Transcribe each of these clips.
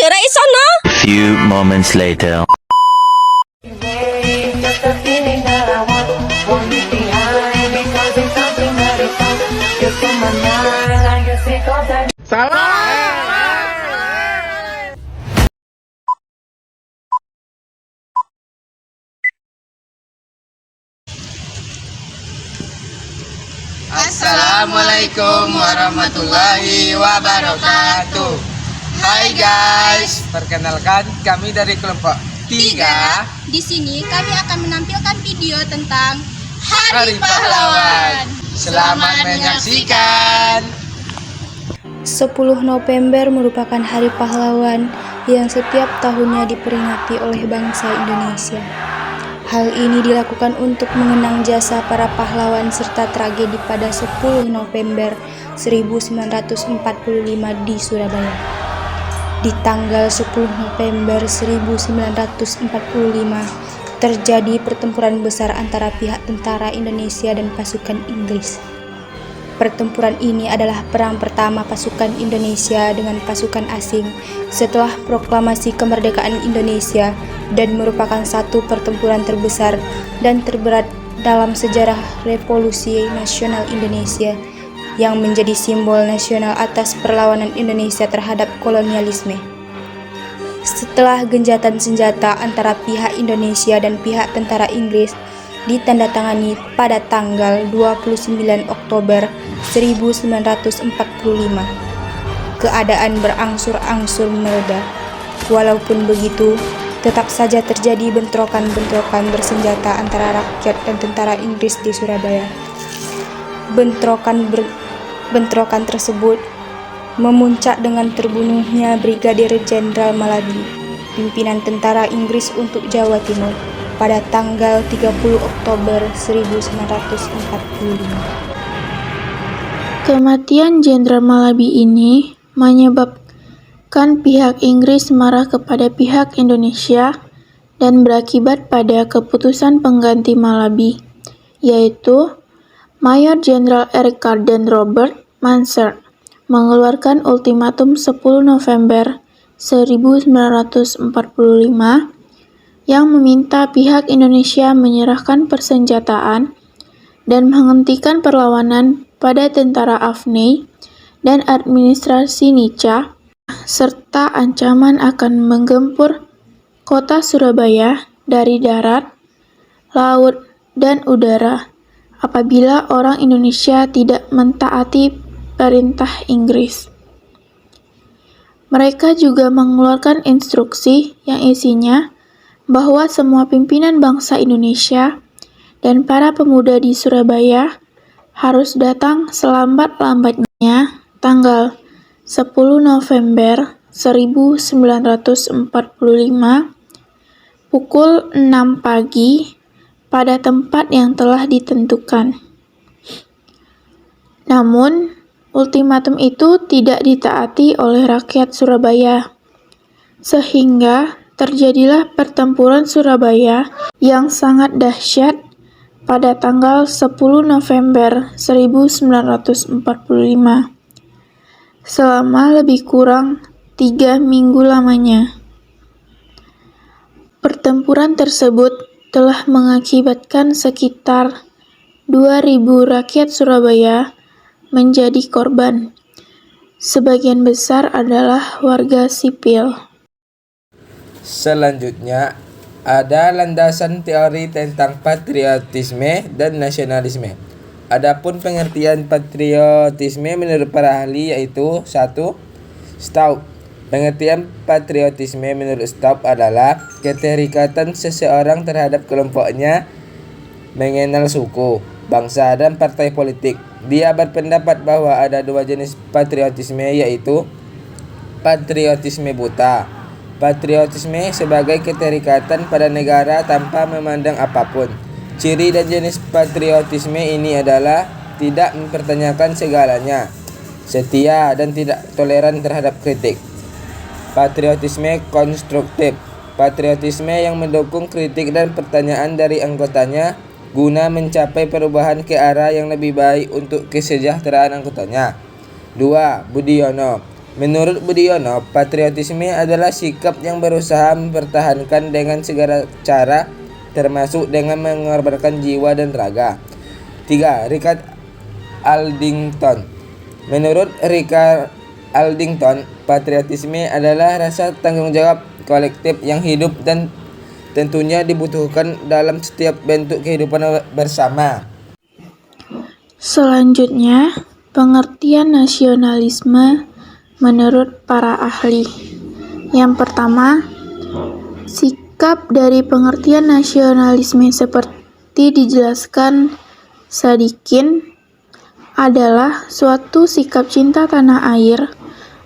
ora isono. Few moments later. Assalamualaikum warahmatullahi wabarakatuh. Hai guys, perkenalkan kami dari kelompok 3. Di sini kami akan menampilkan video tentang Hari Hari Pahlawan. Selamat menyaksikan. 10 November merupakan Hari Pahlawan yang setiap tahunnya diperingati oleh bangsa Indonesia. Hal ini dilakukan untuk mengenang jasa para pahlawan serta tragedi pada 10 November 1945 di Surabaya. Di tanggal 10 November 1945 terjadi pertempuran besar antara pihak tentara Indonesia dan pasukan Inggris. Pertempuran ini adalah perang pertama pasukan Indonesia dengan pasukan asing setelah proklamasi kemerdekaan Indonesia dan merupakan satu pertempuran terbesar dan terberat dalam sejarah Revolusi Nasional Indonesia yang menjadi simbol nasional atas perlawanan Indonesia terhadap kolonialisme. Setelah genjatan senjata antara pihak Indonesia dan pihak tentara Inggris ditandatangani pada tanggal 29 Oktober 1945. Keadaan berangsur-angsur mereda. Walaupun begitu, tetap saja terjadi bentrokan-bentrokan bersenjata antara rakyat dan tentara Inggris di Surabaya. Bentrokan tersebut memuncak dengan terbunuhnya Brigadir Jenderal Malabi, pimpinan tentara Inggris untuk Jawa Timur, pada tanggal 30 Oktober 1945. Kematian Jenderal Malabi ini menyebabkan pihak Inggris marah kepada pihak Indonesia dan berakibat pada keputusan pengganti Malabi, yaitu Mayor Jenderal Eric Carden Robert Mansard mengeluarkan ultimatum 10 November 1945 yang meminta pihak Indonesia menyerahkan persenjataan dan menghentikan perlawanan pada tentara AFNI dan administrasi Nica, serta ancaman akan menggempur kota Surabaya dari darat, laut, dan udara apabila orang Indonesia tidak mentaati perintah Inggris. Mereka juga mengeluarkan instruksi yang isinya bahwa semua pimpinan bangsa Indonesia dan para pemuda di Surabaya harus datang selambat-lambatnya tanggal 10 November 1945 pukul 6 pagi pada tempat yang telah ditentukan. Namun, ultimatum itu tidak ditaati oleh rakyat Surabaya, sehingga terjadilah pertempuran Surabaya yang sangat dahsyat pada tanggal 10 November 1945. Selama lebih kurang 3 minggu lamanya. Pertempuran tersebut telah mengakibatkan sekitar 2.000 rakyat Surabaya menjadi korban. Sebagian besar adalah warga sipil. Selanjutnya, ada landasan teori tentang patriotisme dan nasionalisme. Adapun pengertian patriotisme menurut para ahli yaitu 1. Staub. Pengertian patriotisme menurut Staub adalah keterikatan seseorang terhadap kelompoknya, mengenal suku, bangsa, dan partai politik. Dia berpendapat bahwa ada 2 jenis patriotisme yaitu patriotisme buta. Patriotisme sebagai keterikatan pada negara tanpa memandang apapun. Ciri dan jenis patriotisme ini adalah tidak mempertanyakan segalanya, setia, dan tidak toleran terhadap kritik. Patriotisme konstruktif. Patriotisme yang mendukung kritik dan pertanyaan dari anggotanya guna mencapai perubahan ke arah yang lebih baik untuk kesejahteraan anggotanya. 2. Budiono. Menurut Budiono, patriotisme adalah sikap yang berusaha mempertahankan dengan segala cara, termasuk dengan mengorbankan jiwa dan raga. 3. Richard Aldington. Menurut Richard Aldington, patriotisme adalah rasa tanggung jawab kolektif yang hidup dan tentunya dibutuhkan dalam setiap bentuk kehidupan bersama. Selanjutnya, pengertian nasionalisme menurut para ahli. Yang pertama, sikap dari pengertian nasionalisme seperti dijelaskan Sadikin adalah suatu sikap cinta tanah air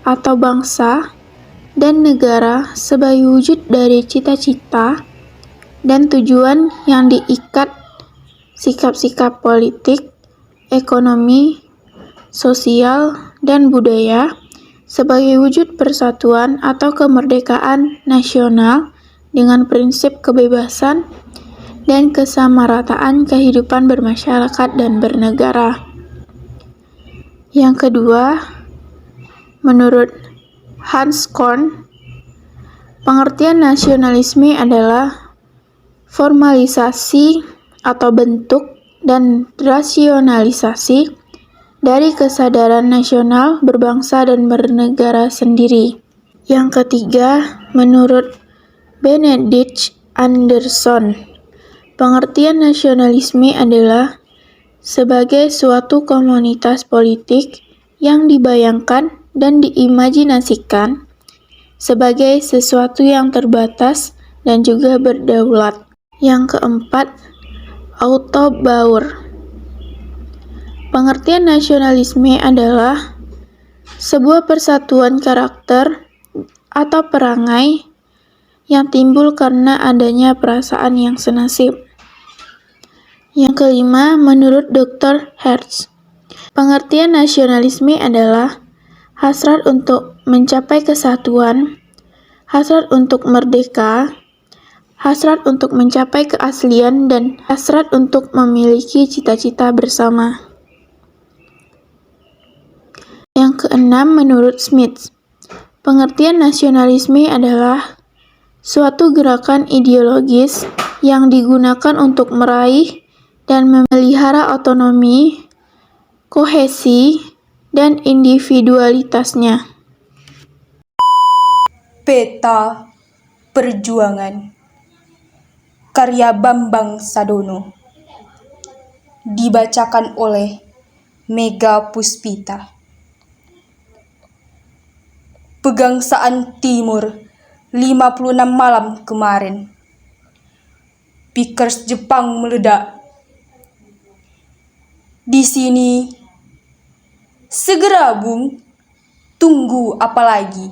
atau bangsa dan negara sebagai wujud dari cita-cita dan tujuan yang diikat sikap-sikap politik, ekonomi, sosial, dan budaya sebagai wujud persatuan atau kemerdekaan nasional dengan prinsip kebebasan dan kesamarataan kehidupan bermasyarakat dan bernegara. Yang kedua, menurut Hans Korn, pengertian nasionalisme adalah formalisasi atau bentuk dan rasionalisasi dari kesadaran nasional berbangsa dan bernegara sendiri. Yang ketiga, menurut Benedict Anderson, pengertian nasionalisme adalah sebagai suatu komunitas politik yang dibayangkan dan diimajinasikan sebagai sesuatu yang terbatas dan juga berdaulat. Yang keempat, Otto Bauer. Pengertian nasionalisme adalah sebuah persatuan karakter atau perangai yang timbul karena adanya perasaan yang senasib. Yang kelima, menurut Dr. Hertz, pengertian nasionalisme adalah hasrat untuk mencapai kesatuan, hasrat untuk merdeka, hasrat untuk mencapai keaslian, dan hasrat untuk memiliki cita-cita bersama. Yang keenam, menurut Smith, pengertian nasionalisme adalah suatu gerakan ideologis yang digunakan untuk meraih dan memelihara otonomi, kohesi, dan individualitasnya. Peta Perjuangan karya Bambang Sadono dibacakan oleh Mega Puspita. Pegangsaan Timur 56 malam kemarin. Pickers Jepang meledak. Di sini segera Bung, tunggu apa lagi?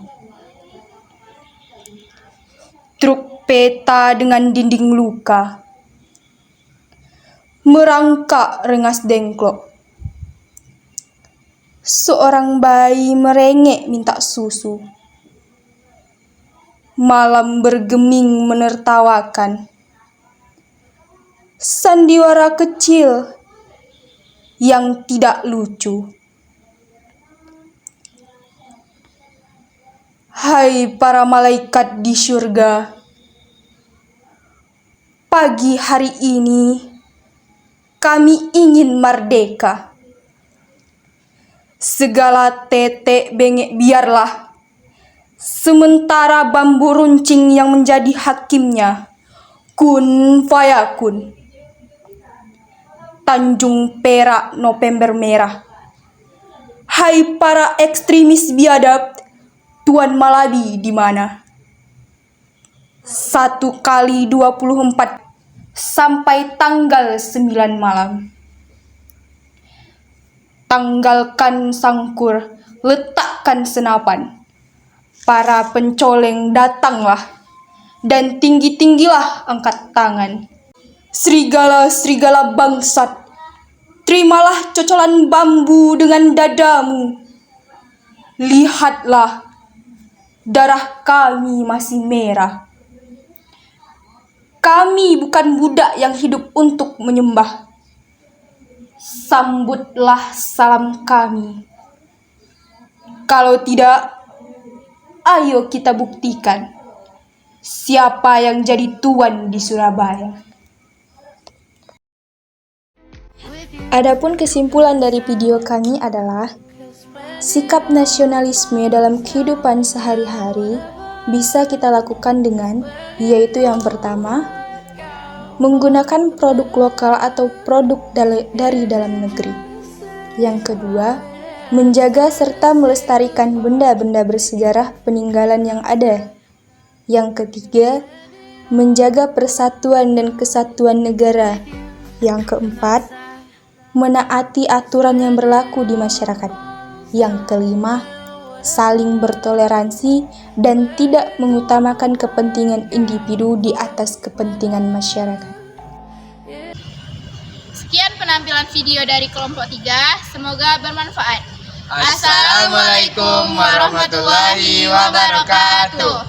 Truk peta dengan dinding luka merangkak rengas dengklok. Seorang bayi merengek minta susu. Malam bergeming menertawakan. Sandiwara kecil yang tidak lucu. Hai para malaikat di surga, pagi hari ini kami ingin merdeka. Segala tetek bengek biarlah, sementara bambu runcing yang menjadi hakimnya. Kun fayakun. Tanjung Perak November Merah. Hai para ekstremis biadab, Tuan Malabi di mana? 1 kali 24 sampai tanggal 9 malam. Tanggalkan sangkur, letakkan senapan. Para pencoleng datanglah, dan tinggi-tinggilah angkat tangan. Serigala-serigala bangsat, terimalah cocolan bambu dengan dadamu. Lihatlah, darah kami masih merah. Kami bukan budak yang hidup untuk menyembah. Sambutlah salam kami. Kalau tidak, Ayo kita buktikan siapa yang jadi tuan di Surabaya. Adapun kesimpulan dari video kami adalah sikap nasionalisme dalam kehidupan sehari-hari bisa kita lakukan dengan, yaitu yang pertama, menggunakan produk lokal atau produk dari dalam negeri. Yang kedua, menjaga serta melestarikan benda-benda bersejarah peninggalan yang ada. Yang ketiga, menjaga persatuan dan kesatuan negara. Yang keempat, menaati aturan yang berlaku di masyarakat. Yang kelima, saling bertoleransi dan tidak mengutamakan kepentingan individu di atas kepentingan masyarakat. Sekian penampilan video dari kelompok 3, semoga bermanfaat. Assalamualaikum warahmatullahi wabarakatuh.